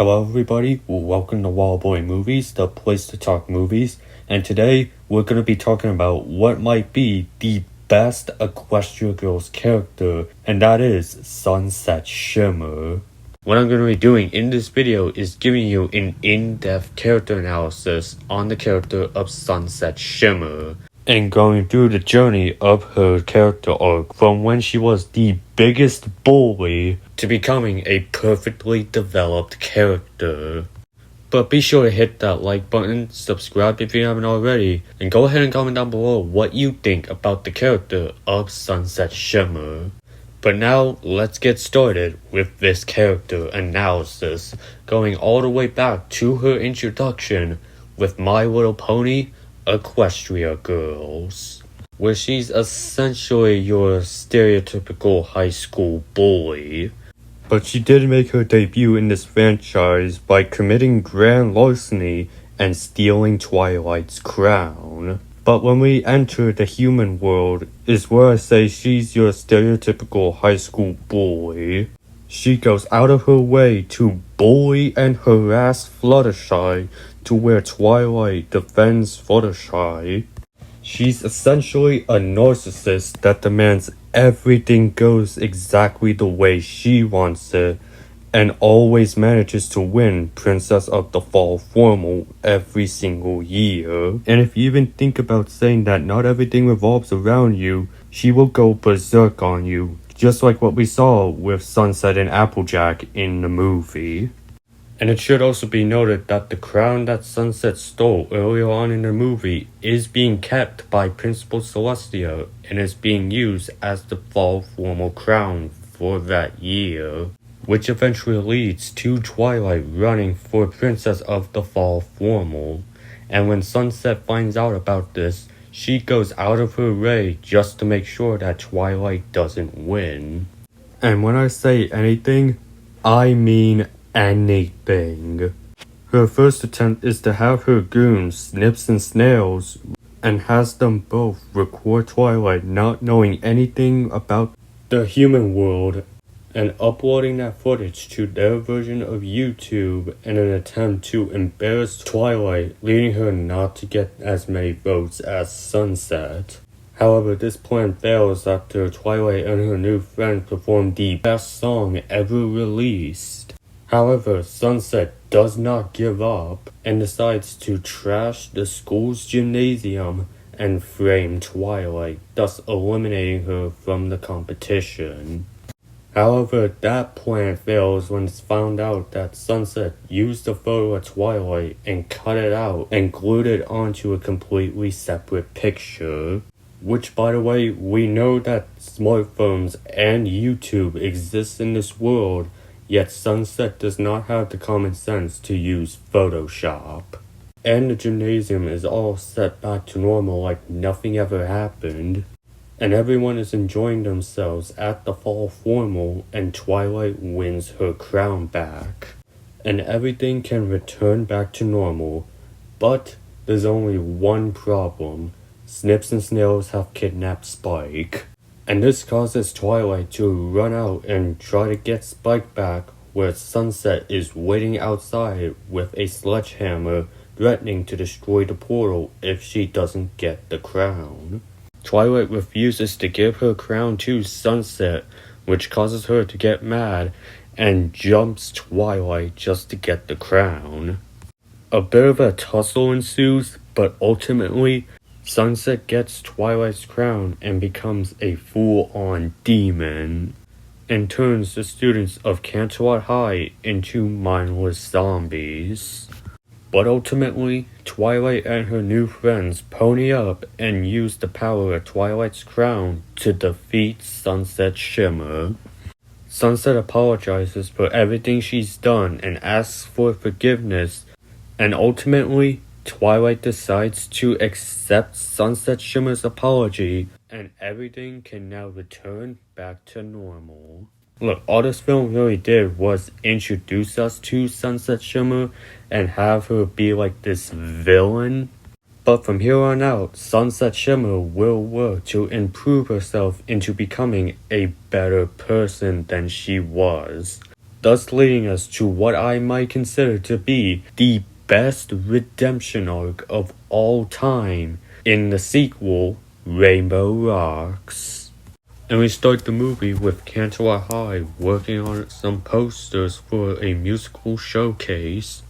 Hello everybody, welcome to Wallboy Movies, the place to talk movies, and today we're going to be talking about what might be the best Equestria Girls character, and that is Sunset Shimmer. What I'm going to be doing in this video is giving you an in-depth character analysis on the character of Sunset Shimmer, and going through the journey of her character arc from when she was the biggest bully to becoming a perfectly developed character. But be sure to hit that like button, subscribe if you haven't already, and go ahead and comment down below what you think about the character of Sunset Shimmer. But now, let's get started with this character analysis, going all the way back to her introduction with My Little Pony Equestria Girls, where she's essentially your stereotypical high school bully. But she did make her debut in this franchise by committing grand larceny and stealing Twilight's crown. But when we enter the human world is where I say she's your stereotypical high school bully. She goes out of her way to bully and harass Fluttershy to where Twilight defends Fluttershy. She's essentially a narcissist that demands everything goes exactly the way she wants it, and always manages to win Princess of the Fall Formal every single year. And if you even think about saying that not everything revolves around you, she will go berserk on you, just like what we saw with Sunset and Applejack in the movie. And it should also be noted that the crown that Sunset stole earlier on in the movie is being kept by Principal Celestia and is being used as the Fall Formal crown for that year, which eventually leads to Twilight running for Princess of the Fall Formal. And when Sunset finds out about this, she goes out of her way just to make sure that Twilight doesn't win. And when I say anything, I mean anything. Her first attempt is to have her goons, Snips and Snails, and has them both record Twilight not knowing anything about the human world and uploading that footage to their version of YouTube in an attempt to embarrass Twilight, leading her not to get as many votes as Sunset. However, this plan fails after Twilight and her new friend perform the best song ever released. However, Sunset does not give up and decides to trash the school's gymnasium and frame Twilight, thus eliminating her from the competition. However, that plan fails when it's found out that Sunset used a photo of Twilight and cut it out and glued it onto a completely separate picture. Which, by the way, we know that smartphones and YouTube exist in this world, yet Sunset does not have the common sense to use Photoshop. And the gymnasium is all set back to normal like nothing ever happened. And everyone is enjoying themselves at the Fall Formal, and Twilight wins her crown back. And everything can return back to normal, but there's only one problem. Snips and Snails have kidnapped Spike. And this causes Twilight to run out and try to get Spike back, where Sunset is waiting outside with a sledgehammer, threatening to destroy the portal if she doesn't get the crown. Twilight refuses to give her crown to Sunset, which causes her to get mad and jumps Twilight just to get the crown. A bit of a tussle ensues, but ultimately, Sunset gets Twilight's crown and becomes a full-on demon, and turns the students of Canterlot High into mindless zombies. But ultimately, Twilight and her new friends pony up and use the power of Twilight's crown to defeat Sunset Shimmer. Sunset apologizes for everything she's done and asks for forgiveness, and ultimately, Twilight decides to accept Sunset Shimmer's apology, and everything can now return back to normal. Look, all this film really did was introduce us to Sunset Shimmer and have her be like this villain. But from here on out, Sunset Shimmer will work to improve herself into becoming a better person than she was. thus leading us to what I might consider to be the best redemption arc of all time in the sequel, Rainbow Rocks. And we start the movie with Canterlot High working on some posters for a musical showcase,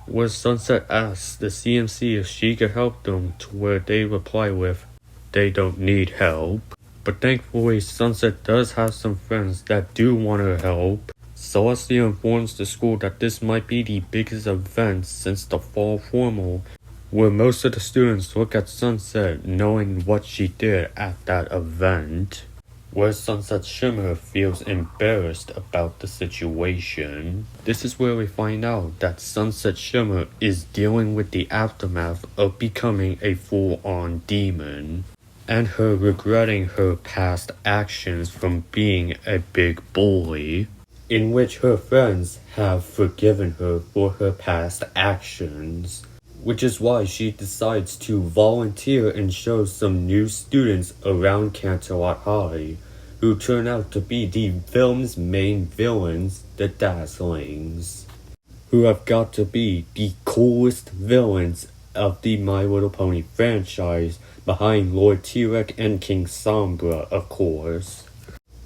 where Sunset asks the CMC if she could help them, to where they reply with, they don't need help. But thankfully, Sunset does have some friends that do want her help. Celestia informs the school that this might be the biggest event since the fall formal, where most of the students look at Sunset knowing what she did at that event, where Sunset Shimmer feels embarrassed about the situation. This is where we find out that Sunset Shimmer is dealing with the aftermath of becoming a full-on demon, and her regretting her past actions from being a big bully, in which her friends have forgiven her for her past actions, which is why she decides to volunteer and show some new students around Canterlot High, who turn out to be the film's main villains, the Dazzlings, who have got to be the coolest villains of the My Little Pony franchise, behind Lord T-Rex and King Sombra, of course.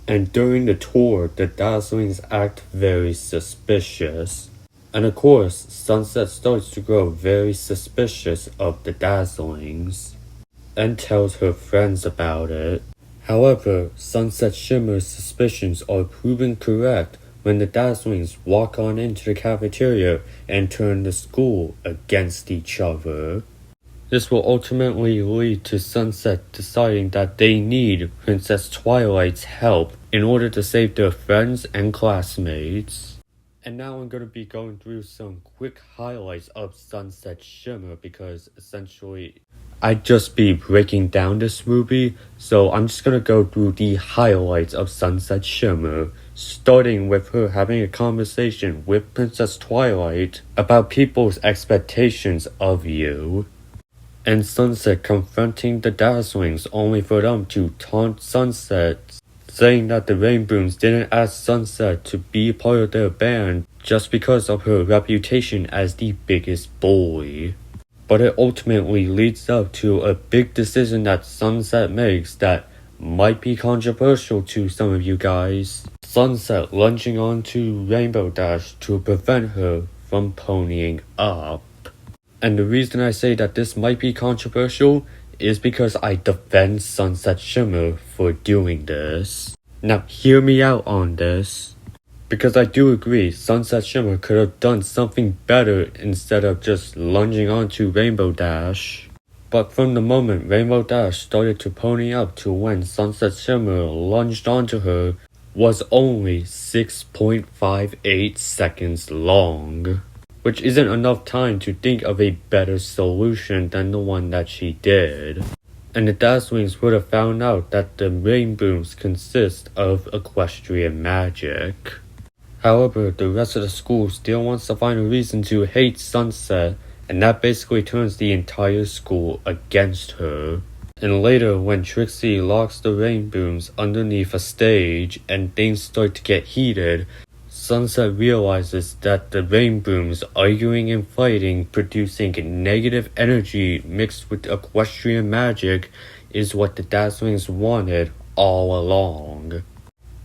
And during the tour, the Dazzlings act very suspicious. And of course, Sunset starts to grow very suspicious of the Dazzlings, and tells her friends about it. However, Sunset Shimmer's suspicions are proven correct when the Dazzlings walk on into the cafeteria and turn the school against each other. This will ultimately lead to Sunset deciding that they need Princess Twilight's help in order to save their friends and classmates. And now I'm going to be going through some quick highlights of Sunset Shimmer, because essentially I'd just be breaking down this movie, so I'm just going to go through the highlights of Sunset Shimmer, starting with her having a conversation with Princess Twilight about people's expectations of you, and Sunset confronting the Dazzlings only for them to taunt Sunset, saying that the Rainbooms didn't ask Sunset to be part of their band just because of her reputation as the biggest bully. But it ultimately leads up to a big decision that Sunset makes that might be controversial to some of you guys. Sunset lunging onto Rainbow Dash to prevent her from ponying up. And the reason I say that this might be controversial is because I defend Sunset Shimmer for doing this. Now hear me out on this, because I do agree Sunset Shimmer could have done something better instead of just lunging onto Rainbow Dash. But from the moment Rainbow Dash started to pony up to when Sunset Shimmer lunged onto her was only 6.58 seconds long, which isn't enough time to think of a better solution than the one that she did. And the Dazzlings would have found out that the Rainbooms consist of equestrian magic. However, the rest of the school still wants to find a reason to hate Sunset, and that basically turns the entire school against her. And later, when Trixie locks the Rainbooms underneath a stage and things start to get heated, Sunset realizes that the Rainbooms arguing and fighting, producing negative energy mixed with equestrian magic, is what the Dazzlings wanted all along.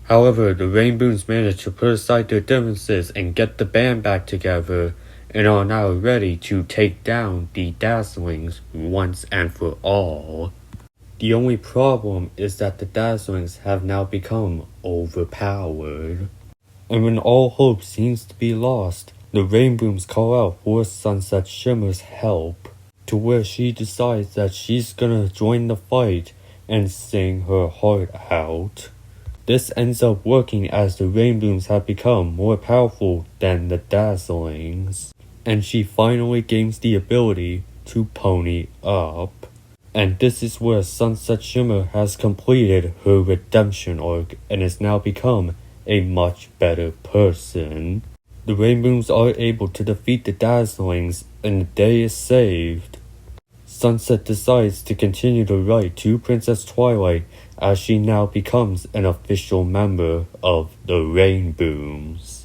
However, the Rainbooms manage to put aside their differences and get the band back together, and are now ready to take down the Dazzlings once and for all. The only problem is that the Dazzlings have now become overpowered. And when all hope seems to be lost, the Rainbooms call out for Sunset Shimmer's help, to where she decides that she's gonna join the fight and sing her heart out. This ends up working as the Rainbooms have become more powerful than the Dazzlings, and she finally gains the ability to pony up. And this is where Sunset Shimmer has completed her redemption arc and has now become a much better person. The Rainbooms are able to defeat the Dazzlings and the day is saved. Sunset decides to continue to write to Princess Twilight as she now becomes an official member of the Rainbooms.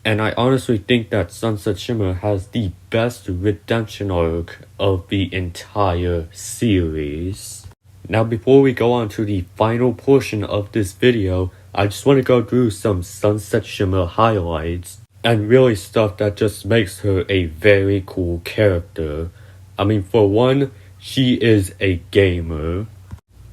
And I honestly think that Sunset Shimmer has the best redemption arc of the entire series. Now before we go on to the final portion of this video, I just want to go through some Sunset Shimmer highlights and really stuff that just makes her a very cool character. I mean, for one, she is a gamer.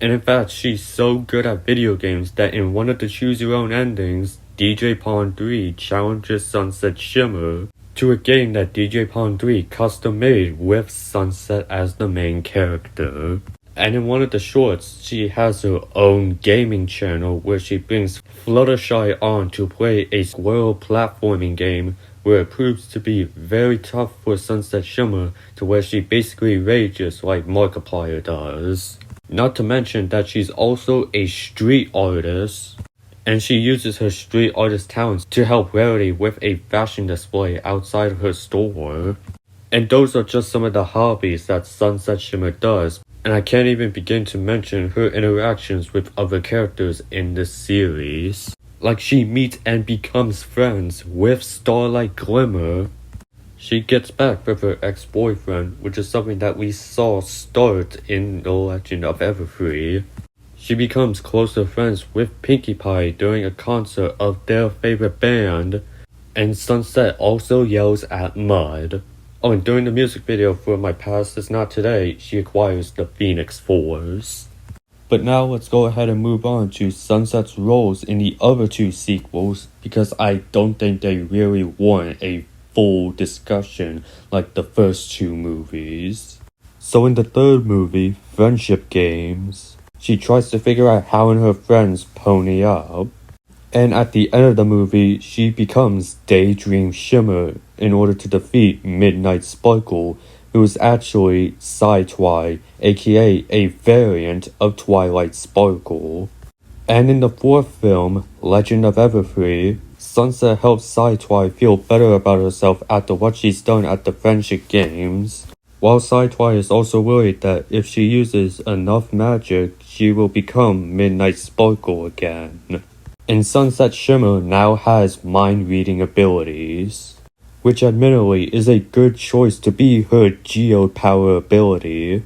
And in fact, she's so good at video games that in one of the choose your own endings, DJ Pawn 3 challenges Sunset Shimmer to a game that DJ Pawn 3 custom made with Sunset as the main character. And in one of the shorts, she has her own gaming channel where she brings Fluttershy on to play a squirrel platforming game where it proves to be very tough for Sunset Shimmer to where she basically rages like Markiplier does. Not to mention that she's also a street artist, and she uses her street artist talents to help Rarity with a fashion display outside of her store. And those are just some of the hobbies that Sunset Shimmer does, and I can't even begin to mention her interactions with other characters in the series. Like she meets and becomes friends with Starlight Glimmer. She gets back with her ex-boyfriend, which is something that we saw start in The Legend of Everfree. She becomes closer friends with Pinkie Pie during a concert of their favorite band, and Sunset also yells at Mud. Oh, and during the music video for My Past Is Not Today, she acquires the Phoenix Force. But now let's go ahead and move on to Sunset's roles in the other two sequels, because I don't think they really warrant a full discussion like the first two movies. So in the third movie, Friendship Games, she tries to figure out how and her friends pony up. And at the end of the movie, she becomes Daydream Shimmer in order to defeat Midnight Sparkle, who is actually Psy-Twi, aka a variant of Twilight Sparkle. And in the fourth film, Legend of Everfree, Sunset helps Psy-Twi feel better about herself after what she's done at the Friendship Games, while Psy-Twi is also worried that if she uses enough magic, she will become Midnight Sparkle again. And Sunset Shimmer now has mind-reading abilities, which admittedly is a good choice to be her geode power ability.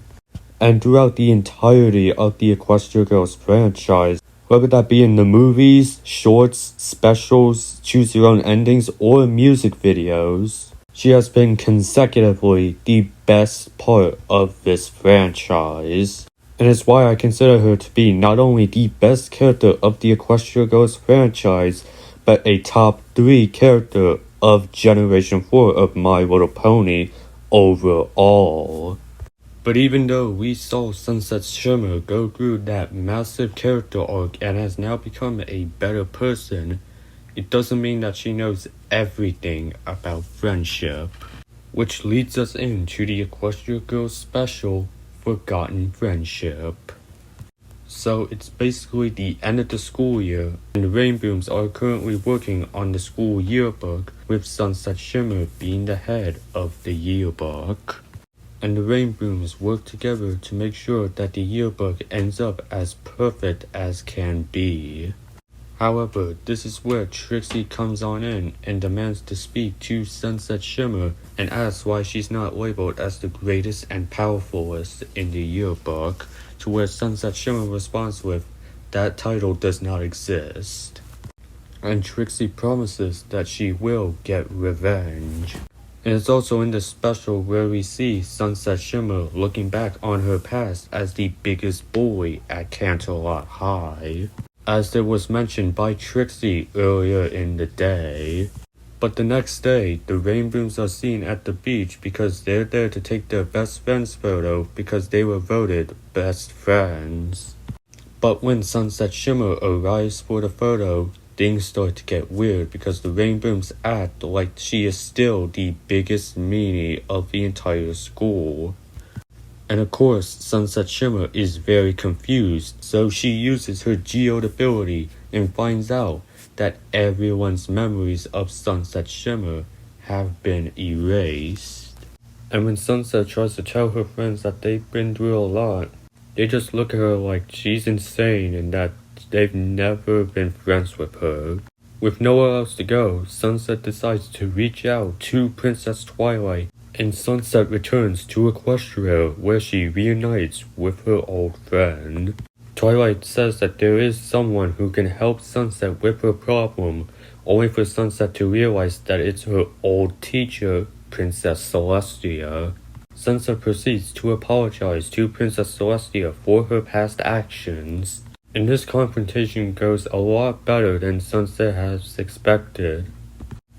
And throughout the entirety of the Equestria Girls franchise, whether that be in the movies, shorts, specials, choose your own endings, or music videos, she has been consecutively the best part of this franchise. And it's why I consider her to be not only the best character of the Equestria Girls franchise, but a top 3 character of Generation 4 of My Little Pony overall. But even though we saw Sunset Shimmer go through that massive character arc and has now become a better person, it doesn't mean that she knows everything about friendship. Which leads us into the Equestria Girls special, Forgotten Friendship. So it's basically the end of the school year, and the Rainbooms are currently working on the school yearbook, with Sunset Shimmer being the head of the yearbook. And the Rainbooms work together to make sure that the yearbook ends up as perfect as can be. However, this is where Trixie comes on in and demands to speak to Sunset Shimmer and asks why she's not labeled as the greatest and powerfulest in the yearbook, to where Sunset Shimmer responds with, "That title does not exist." And Trixie promises that she will get revenge. And it's also in the special where we see Sunset Shimmer looking back on her past as the biggest bully at Canterlot High, as there was mentioned by Trixie earlier in the day. But the next day, the Rainbooms are seen at the beach because they're there to take their best friends photo because they were voted best friends. But when Sunset Shimmer arrives for the photo, things start to get weird because the Rainbooms act like she is still the biggest meanie of the entire school. And of course, Sunset Shimmer is very confused, so she uses her geode ability and finds out that everyone's memories of Sunset Shimmer have been erased. And when Sunset tries to tell her friends that they've been through a lot, they just look at her like she's insane and that they've never been friends with her. With nowhere else to go, Sunset decides to reach out to Princess Twilight, and Sunset returns to Equestria where she reunites with her old friend. Twilight says that there is someone who can help Sunset with her problem, only for Sunset to realize that it's her old teacher, Princess Celestia. Sunset proceeds to apologize to Princess Celestia for her past actions, and this confrontation goes a lot better than Sunset has expected,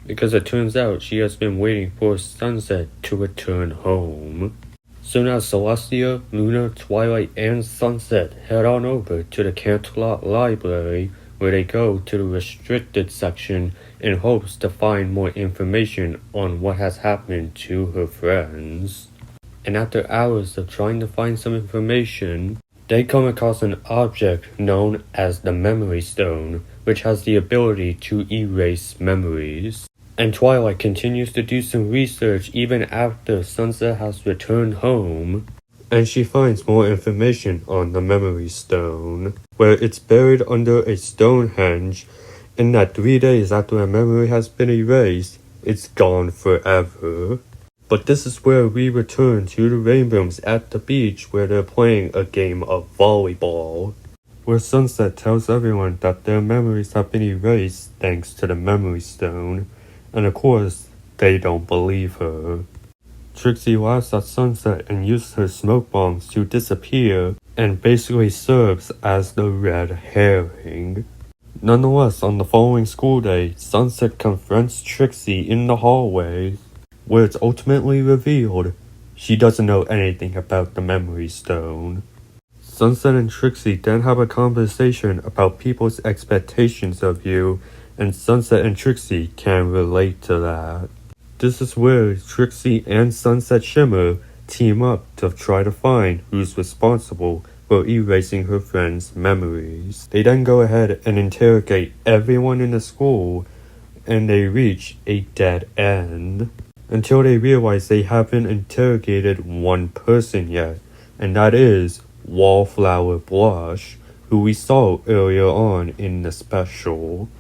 because it turns out she has been waiting for Sunset to return home. So now Celestia, Luna, Twilight, and Sunset head on over to the Canterlot Library, where they go to the restricted section in hopes to find more information on what has happened to her friends. And after hours of trying to find some information, they come across an object known as the Memory Stone, which has the ability to erase memories. And Twilight continues to do some research even after Sunset has returned home, and she finds more information on the Memory Stone, where it's buried under a Stonehenge, and that 3 days after a memory has been erased, it's gone forever. But this is where we return to the Rainbows at the beach where they're playing a game of volleyball, where Sunset tells everyone that their memories have been erased thanks to the Memory Stone, and of course, they don't believe her. Trixie laughs at Sunset and uses her smoke bombs to disappear, and basically serves as the red herring. Nonetheless, on the following school day, Sunset confronts Trixie in the hallway, where it's ultimately revealed she doesn't know anything about the Memory Stone. Sunset and Trixie then have a conversation about people's expectations of you, and Sunset and Trixie can relate to that. This is where Trixie and Sunset Shimmer team up to try to find who's responsible for erasing her friends' memories. They then go ahead and interrogate everyone in the school, and they reach a dead end, until they realize they haven't interrogated one person yet, and that is Wallflower Blush, who we saw earlier on in the special.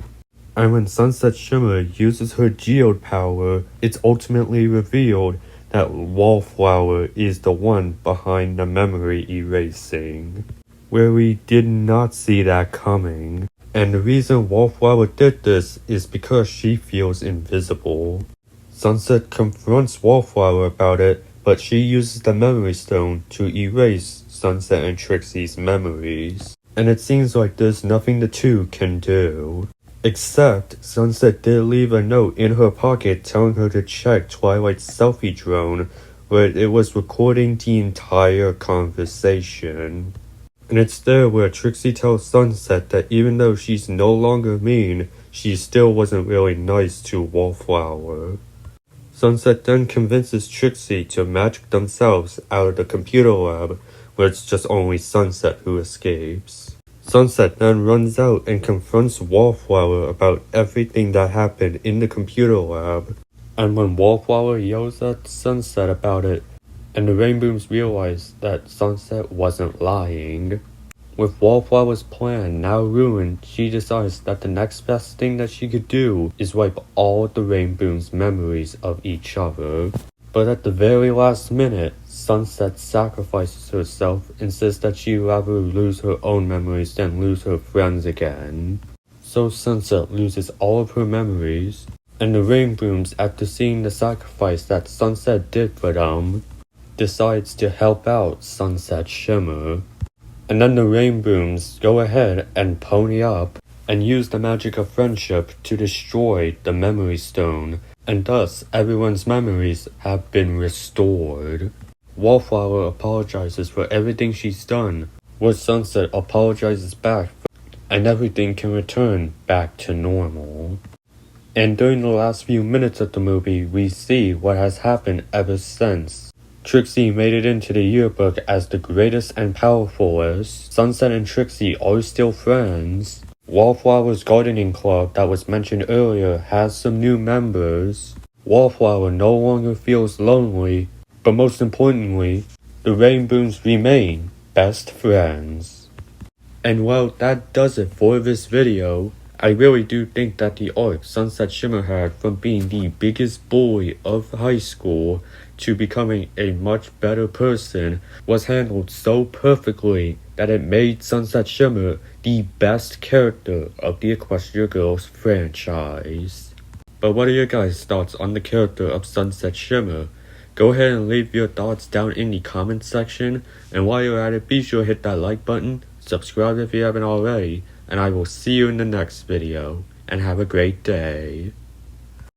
And when Sunset Shimmer uses her geode power, it's ultimately revealed that Wallflower is the one behind the memory erasing, where we did not see that coming. And the reason Wallflower did this is because she feels invisible. Sunset confronts Wallflower about it, but she uses the Memory Stone to erase Sunset and Trixie's memories. And it seems like there's nothing the two can do. Except, Sunset did leave a note in her pocket telling her to check Twilight's selfie drone, where it was recording the entire conversation. And it's there where Trixie tells Sunset that even though she's no longer mean, she still wasn't really nice to Wallflower. Sunset then convinces Trixie to magic themselves out of the computer lab, where it's just only Sunset who escapes. Sunset then runs out and confronts Wallflower about everything that happened in the computer lab. And when Wallflower yells at Sunset about it, and the Rainbooms realize that Sunset wasn't lying. With Wallflower's plan now ruined, she decides that the next best thing that she could do is wipe all the Rainboom's memories of each other. But at the very last minute, Sunset sacrifices herself and says that she'd rather lose her own memories than lose her friends again. So Sunset loses all of her memories, and the Rainbooms, after seeing the sacrifice that Sunset did for them, decides to help out Sunset Shimmer. And then the Rainbooms go ahead and pony up and use the magic of friendship to destroy the Memory Stone, and thus everyone's memories have been restored. Wallflower apologizes for everything she's done, where Sunset apologizes back, and everything can return back to normal. And during the last few minutes of the movie, we see what has happened ever since. Trixie made it into the yearbook as the greatest and powerfulest. Sunset and Trixie are still friends. Wallflower's gardening club that was mentioned earlier has some new members. Wallflower no longer feels lonely, but most importantly, the Rainbooms remain best friends. And well, that does it for this video. I really do think that the arc Sunset Shimmer had from being the biggest bully of high school to becoming a much better person was handled so perfectly that it made Sunset Shimmer the best character of the Equestria Girls franchise. But what are your guys' thoughts on the character of Sunset Shimmer? Go ahead and leave your thoughts down in the comment section, and while you're at it, be sure to hit that like button, subscribe if you haven't already, and I will see you in the next video, and have a great day.